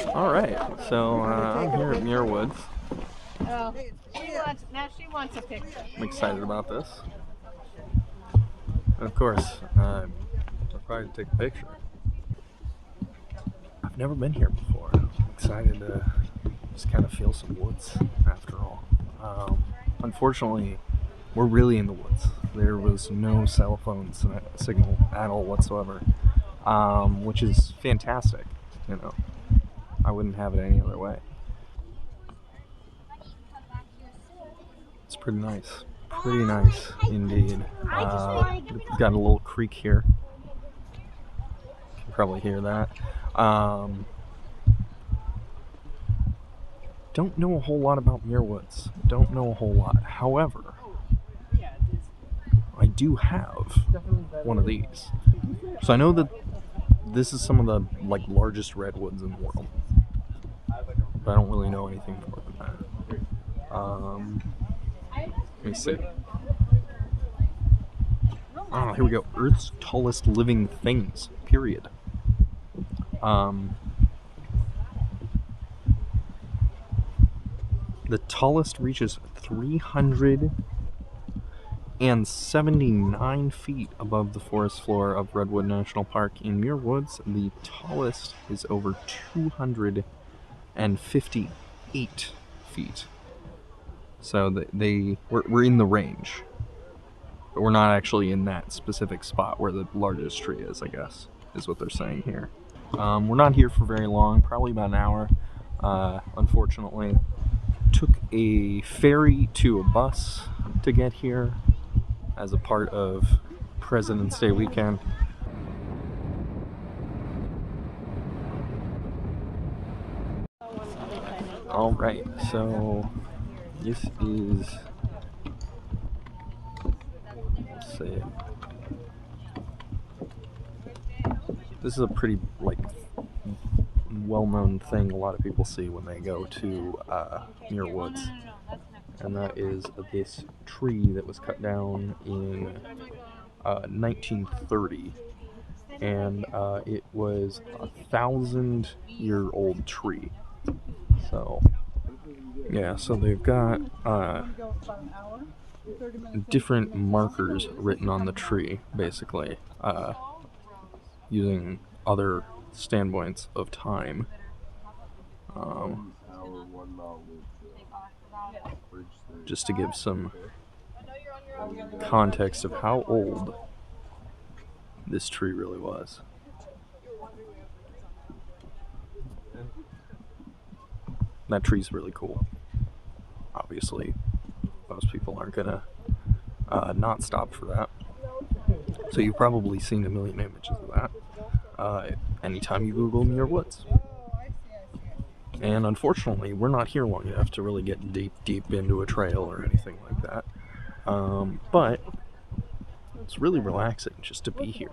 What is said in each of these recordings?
Alright, so I'm here at Muir Woods. Oh, she wants a picture. I'm excited about this. And of course, I'm required to take a picture. I've never been here before. I'm excited to just kind of feel some woods after all. Unfortunately, we're really in the woods. There was no cell phone signal at all whatsoever, which is fantastic, you know. I wouldn't have it any other way. It's pretty nice. Pretty nice indeed. We've got a little creek here. You can probably hear that. Don't know a whole lot about Muir Woods. Don't know a whole lot. However, I do have one of these. So I know that this is some of the largest redwoods in the world. But I don't really know anything more than that. Let me see. Oh, here we go. Earth's tallest living things, period. The tallest reaches 379 feet above the forest floor of Redwood National Park. In Muir Woods, the tallest is over 258 feet. So we're in the range. But we're not actually in that specific spot where the largest tree is, I guess, is what they're saying here. We're not here for very long, probably about an hour, unfortunately. Took a ferry to a bus to get here as a part of President's Day weekend. Alright, so this is, let's see, this is a pretty well-known thing a lot of people see when they go to Muir Woods, and that is this tree that was cut down in 1930, and it was a 1,000-year-old tree. So yeah, so they've got different markers written on the tree, basically, using other standpoints of time. Just to give some context of how old this tree really was. That tree's really cool. Obviously, most people aren't gonna not stop for that. So you've probably seen a million images of that anytime you Google Muir Woods. And unfortunately, we're not here long enough to really get deep into a trail or anything like that. But it's really relaxing just to be here.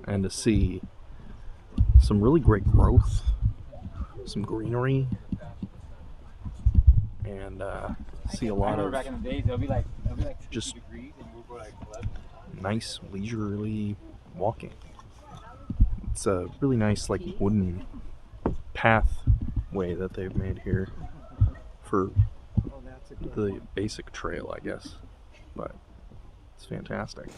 And to see some really great growth, some greenery, and see a lot of just nice leisurely walking. It's a really nice wooden pathway that they've made here for the basic trail, I guess, but it's fantastic.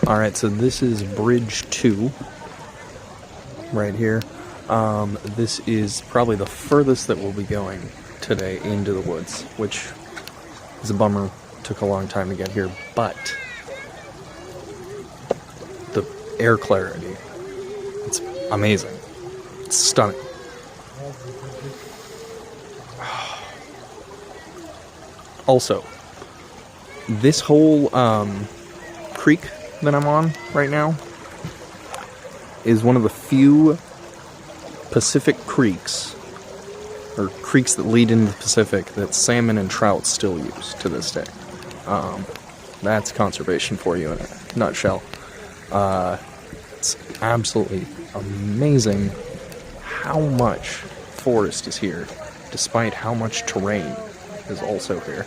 Alright, so this is Bridge 2. Right here. This is probably the furthest that we'll be going today into the woods, which is a bummer. Took a long time to get here, but the air clarity, it's amazing. It's stunning. Also, this whole creek that I'm on right now is one of the few Pacific creeks, or creeks that lead into the Pacific, that salmon and trout still use to this day. That's conservation for you in a nutshell. It's absolutely amazing how much forest is here, despite how much terrain is also here.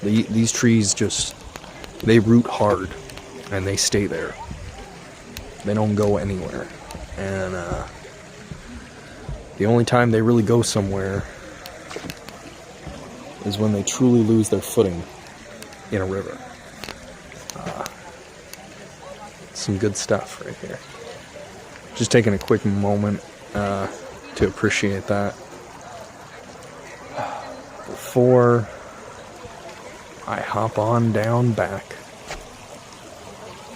These trees just, they root hard and they stay there. They don't go anywhere. And the only time they really go somewhere is when they truly lose their footing in a river. Some good stuff right here. Just taking a quick moment to appreciate that before I hop on down back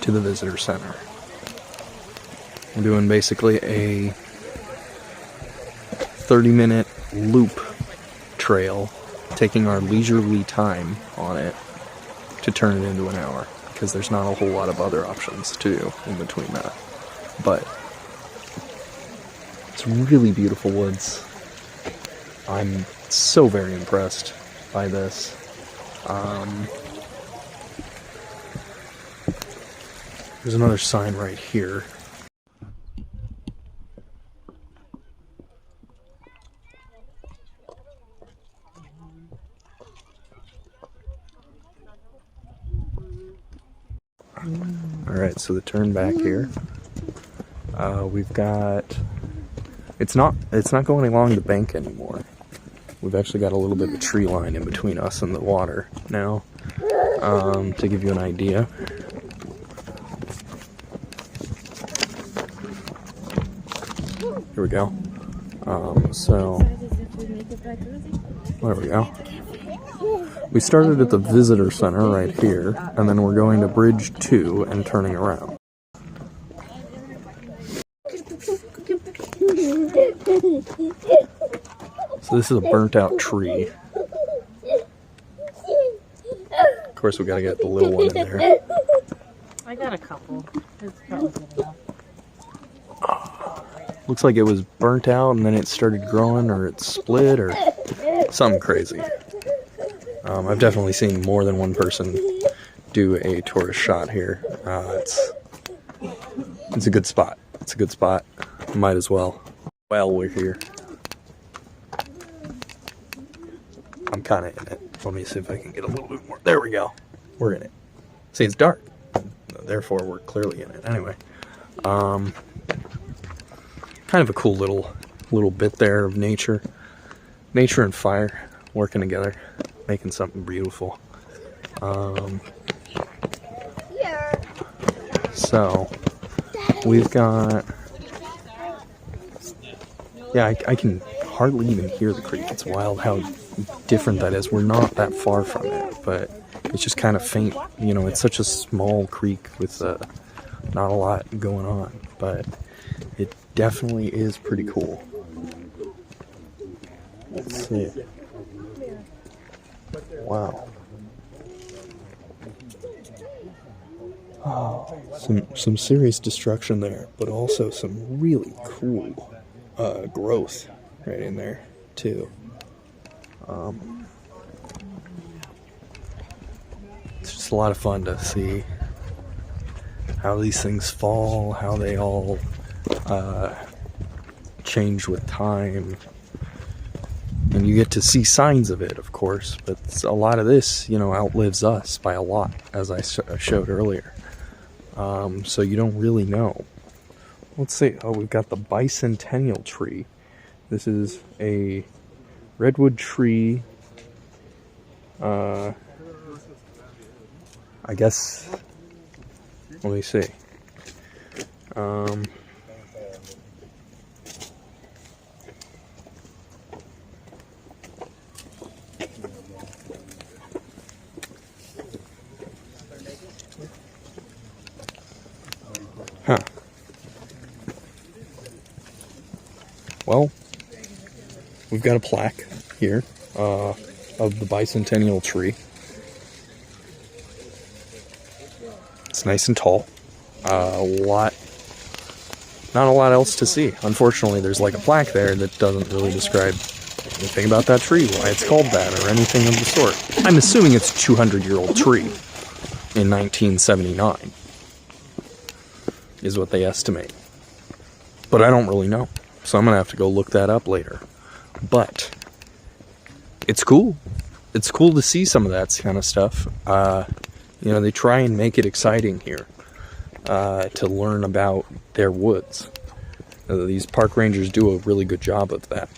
to the visitor center. I'm doing basically a 30-minute loop trail, taking our leisurely time on it to turn it into an hour, because there's not a whole lot of other options to do in between that. But it's really beautiful woods. I'm so very impressed by this. There's another sign right here. Alright, so the turn back here. We've got, it's not going along the bank anymore. We've actually got a little bit of a tree line in between us and the water now, to give you an idea. Here we go. So, there we go. We started at the visitor center right here, and then we're going to Bridge 2 and turning around. So this is a burnt out tree. Of course we gotta get the little one in there. I got a couple. It's probably good enough. Looks like it was burnt out and then it started growing, or it split, or something crazy. I've definitely seen more than one person do a tourist shot here. It's a good spot. It's a good spot. Might as well. While we're here. I'm kind of in it. Let me see if I can get a little bit more. There we go. We're in it. See, it's dark. Therefore, we're clearly in it. Anyway. Kind of a cool little bit there of nature. Nature and fire working together. Making something beautiful. So, we've got... Yeah, I can hardly even hear the creek. It's wild how different that is. We're not that far from it, but it's just kind of faint. You know, it's such a small creek with not a lot going on, but it definitely is pretty cool. Let's see. Wow. Oh, some serious destruction there, but also some really cool growth right in there too. It's just a lot of fun to see how these things fall, how they all change with time. And you get to see signs of it, of course, but a lot of this, you know, outlives us by a lot, as I showed earlier. So you don't really know. Let's see. Oh, we've got the bicentennial tree. This is a redwood tree. I I guess, let me see. Huh. Well, we've got a plaque here of the bicentennial tree. It's nice and tall. Not a lot else to see. Unfortunately, there's like a plaque there that doesn't really describe anything about that tree, why it's called that, or anything of the sort. I'm assuming it's a 200-year-old tree in 1979, is what they estimate. But I don't really know, so I'm going to have to go look that up later. But it's cool. It's cool to see some of that kind of stuff. You know, they try and make it exciting here to learn about their woods. These park rangers do a really good job of that.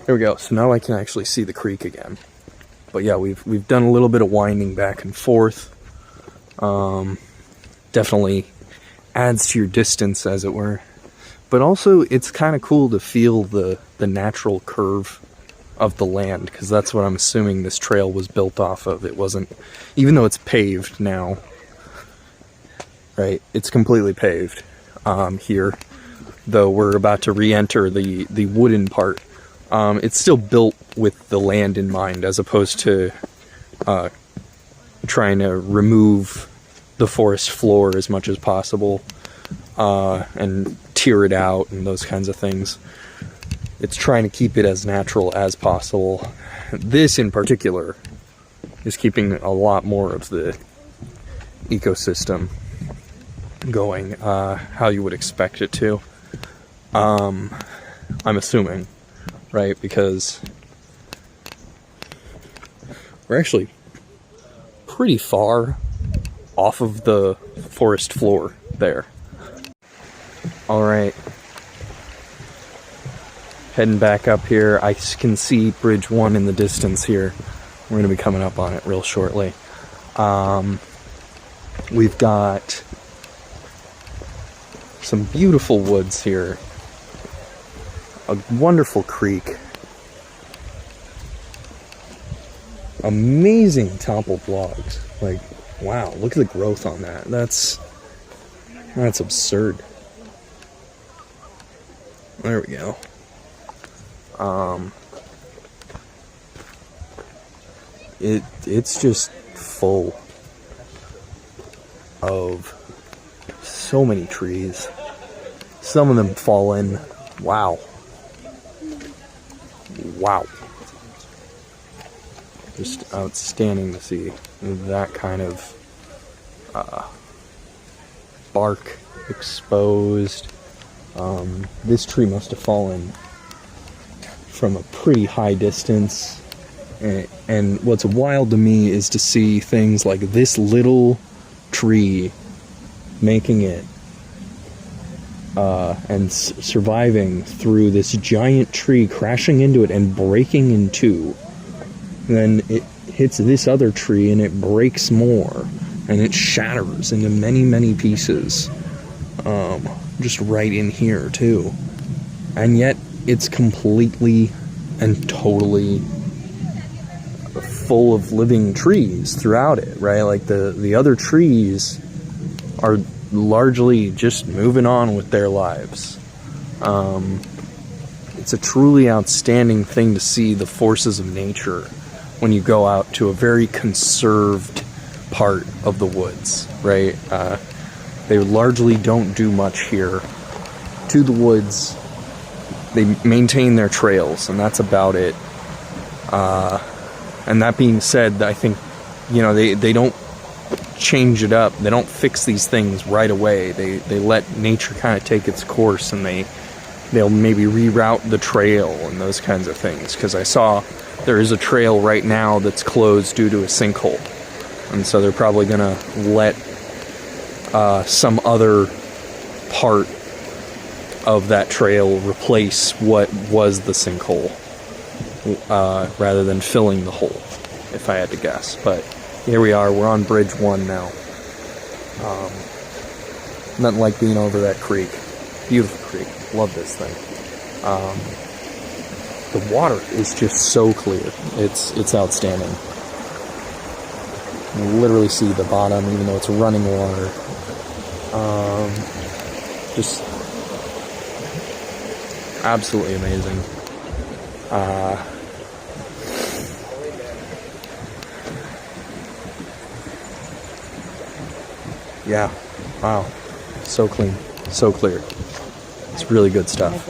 There we go. So now I can actually see the creek again. But yeah, we've done a little bit of winding back and forth. Definitely adds to your distance, as it were. But also, it's kind of cool to feel the natural curve of the land, because that's what I'm assuming this trail was built off of. It wasn't, even though it's paved now, right? It's completely paved here. Though we're about to re-enter the wooden part. It's still built with the land in mind, as opposed to trying to remove the forest floor as much as possible and tear it out and those kinds of things. It's trying to keep it as natural as possible. This in particular is keeping a lot more of the ecosystem going how you would expect it to. I'm assuming. Right, because we're actually pretty far off of the forest floor there. Alright, heading back up here. I can see Bridge 1 in the distance here. We're going to be coming up on it real shortly. We've got some beautiful woods here. A wonderful creek. Amazing toppled logs. Like, wow, look at the growth on that. That's absurd. There we go. It's just full of so many trees. Some of them fallen. Wow. Wow. Just outstanding to see that kind of bark exposed. This tree must have fallen from a pretty high distance. And what's wild to me is to see things like this little tree making it and surviving through this giant tree, crashing into it and breaking in two. And then it hits this other tree and it breaks more, and it shatters into many, many pieces. Just right in here too. And yet it's completely and totally full of living trees throughout it, right? Like the other trees are largely just moving on with their lives. It's a truly outstanding thing to see the forces of nature when you go out to a very conserved part of the woods, right? They largely don't do much here to the woods. They maintain their trails, and that's about it. And that being said, I think, you know, they don't change it up. They don't fix these things right away. They let nature kind of take its course, and they'll maybe reroute the trail and those kinds of things. Because I saw there is a trail right now that's closed due to a sinkhole, and so they're probably gonna let some other part of that trail replace what was the sinkhole, rather than filling the hole, if I had to guess. But here we are, we're on Bridge 1 now. Nothing like being over that creek. Beautiful creek. Love this thing. The water is just so clear. It's outstanding. You can literally see the bottom, even though it's running water. Just absolutely amazing. Yeah, wow, so clean, so clear. It's really good stuff.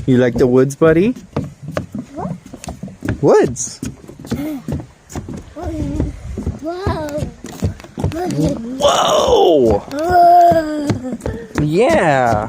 You like the woods, buddy? What? Woods. Whoa! Whoa! Yeah.